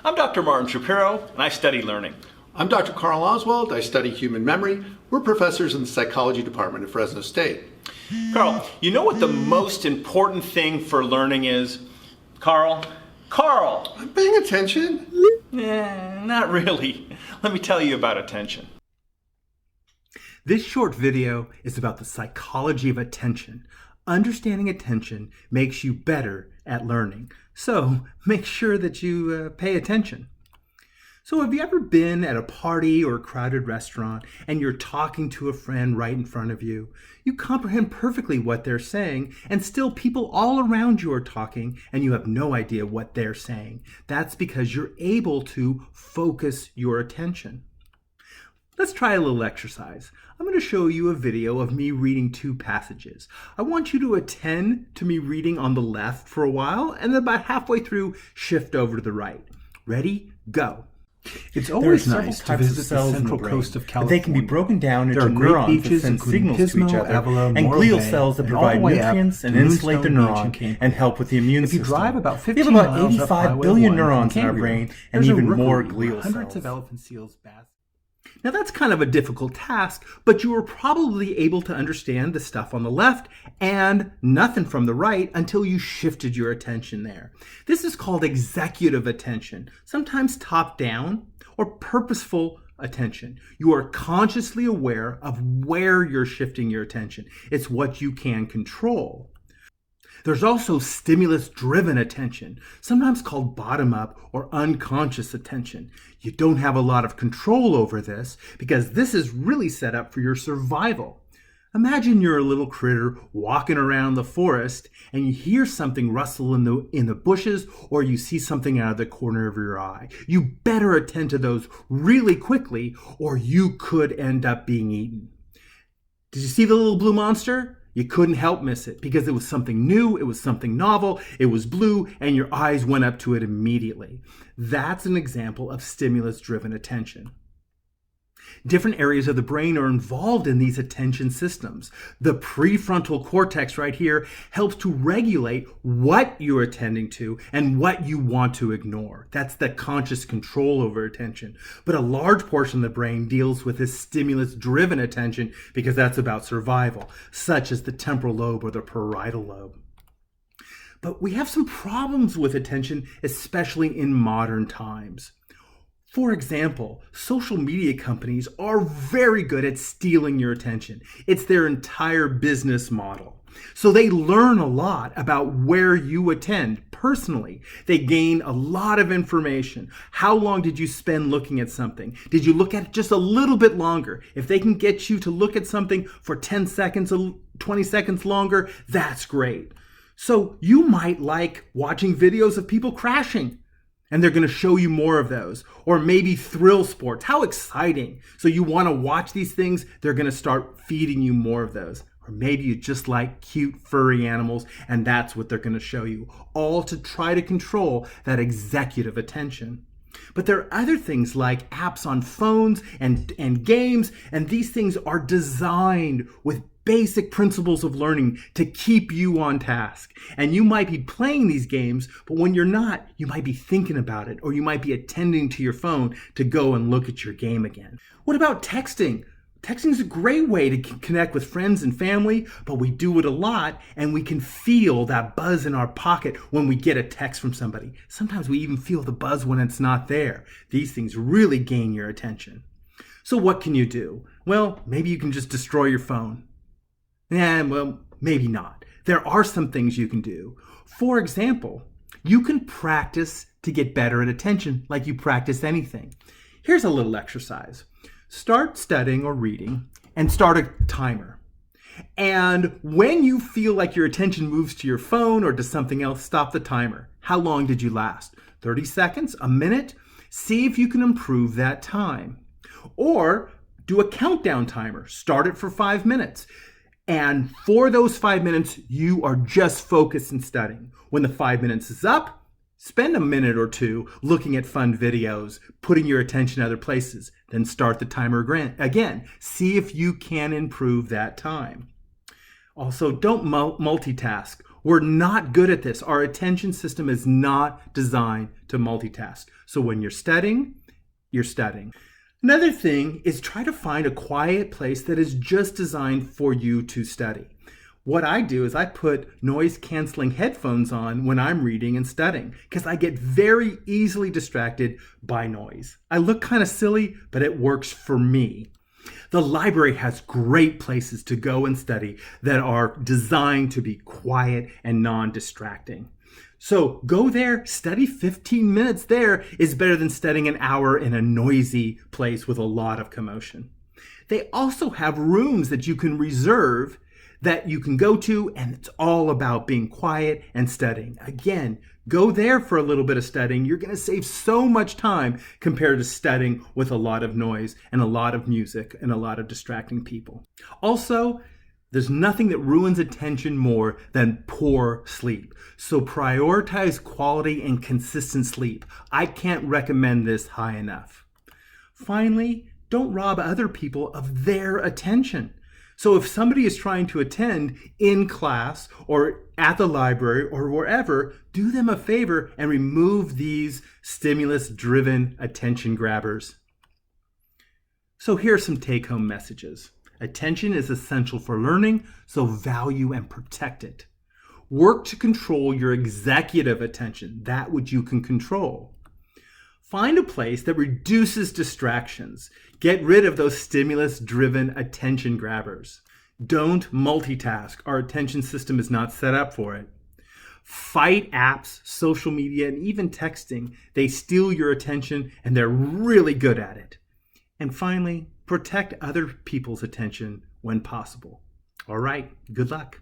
I'm Dr. Martin Shapiro, and I study learning. I'm Dr. Carl Oswald. I study human memory. We're professors in the psychology department at Fresno State. Carl, you know what the most important thing for learning is? Carl? Carl! I'm paying attention. Not really. Let me tell you about attention. This short video is about the psychology of attention. Understanding attention makes you better at learning. So make sure that you pay attention. So have you ever been at a party or a crowded restaurant and you're talking to a friend right in front of you? You comprehend perfectly what they're saying, and still people all around you are talking and you have no idea what they're saying. That's because you're able to focus your attention. Let's try a little exercise. I'm going to show you a video of me reading two passages. I want you to attend to me reading on the left for a while, and then about halfway through, shift over to the right. Ready? Go. It's always nice to visit the central coast of California. They can be broken down into there are great neurons beaches that send including signals to each Pismo, other, Avila, and Morro glial Bay, cells that and all provide the way up nutrients and to insulate the Moonstone Beach neuron in Cancun. and help with the immune If you system. drive about We 15 have about miles up 85 Highway billion 1 neurons in our Cambria, brain and there's a even more rookery where glial hundreds cells. of elephant seals bath. Now that's kind of a difficult task, but you were probably able to understand the stuff on the left and nothing from the right until you shifted your attention there. This is called executive attention, sometimes top down or purposeful attention. You are consciously aware of where you're shifting your attention. It's what you can control. There's also stimulus-driven attention, sometimes called bottom-up or unconscious attention. You don't have a lot of control over this because this is really set up for your survival. Imagine you're a little critter walking around the forest and you hear something rustle in the bushes, or you see something out of the corner of your eye. You better attend to those really quickly or you could end up being eaten. Did you see the little blue monster? You couldn't help miss it because it was something new, it was something novel, it was blue, and your eyes went up to it immediately. That's an example of stimulus-driven attention. Different areas of the brain are involved in these attention systems. The prefrontal cortex right here helps to regulate what you're attending to and what you want to ignore. That's the conscious control over attention. But a large portion of the brain deals with this stimulus-driven attention because that's about survival, such as the temporal lobe or the parietal lobe. But we have some problems with attention, especially in modern times. For example, social media companies are very good at stealing your attention. It's their entire business model. So they learn a lot about where you attend personally. They gain a lot of information. How long did you spend looking at something? Did you look at it just a little bit longer? If they can get you to look at something for 10 seconds, 20 seconds longer, that's great. So you might like watching videos of people crashing, and they're going to show you more of those. Or maybe thrill sports. How exciting. So you want to watch these things, they're going to start feeding you more of those. Or maybe you just like cute furry animals, and that's what they're going to show you. All to try to control that executive attention. But there are other things like apps on phones and games, and these things are designed with basic principles of learning to keep you on task. And you might be playing these games, but when you're not, you might be thinking about it, or you might be attending to your phone to go and look at your game again. What about texting? Texting is a great way to connect with friends and family, but we do it a lot, and we can feel that buzz in our pocket when we get a text from somebody. Sometimes we even feel the buzz when it's not there. These things really gain your attention. So what can you do? Well, maybe you can just destroy your phone. Well, maybe not. There are some things you can do. For example, you can practice to get better at attention like you practice anything. Here's a little exercise. Start studying or reading and start a timer. And when you feel like your attention moves to your phone or to something else, stop the timer. How long did you last? 30 seconds? A minute? See if you can improve that time. Or do a countdown timer. Start it for 5 minutes. And for those 5 minutes, you are just focused and studying. When the 5 minutes is up, spend a minute or two looking at fun videos, putting your attention other places. Then start the timer again. See if you can improve that time. Also, don't multitask. We're not good at this. Our attention system is not designed to multitask. So when you're studying, you're studying. Another thing is try to find a quiet place that is just designed for you to study. What I do is I put noise-canceling headphones on when I'm reading and studying because I get very easily distracted by noise. I look kind of silly, but it works for me. The library has great places to go and study that are designed to be quiet and non-distracting. So go there, study 15 minutes there is better than studying an hour in a noisy place with a lot of commotion. They also have rooms that you can reserve that you can go to, and it's all about being quiet and studying. Again, go there for a little bit of studying. You're going to save so much time compared to studying with a lot of noise and a lot of music and a lot of distracting people. Also, there's nothing that ruins attention more than poor sleep. So prioritize quality and consistent sleep. I can't recommend this high enough. Finally, don't rob other people of their attention. So if somebody is trying to attend in class or at the library or wherever, do them a favor and remove these stimulus-driven attention grabbers. So here are some take-home messages. Attention is essential for learning, so value and protect it. Work to control your executive attention, that which you can control. Find a place that reduces distractions. Get rid of those stimulus-driven attention grabbers. Don't multitask. Our attention system is not set up for it. Fight apps, social media, and even texting. They steal your attention and they're really good at it. And finally, protect other people's attention when possible. All right, good luck.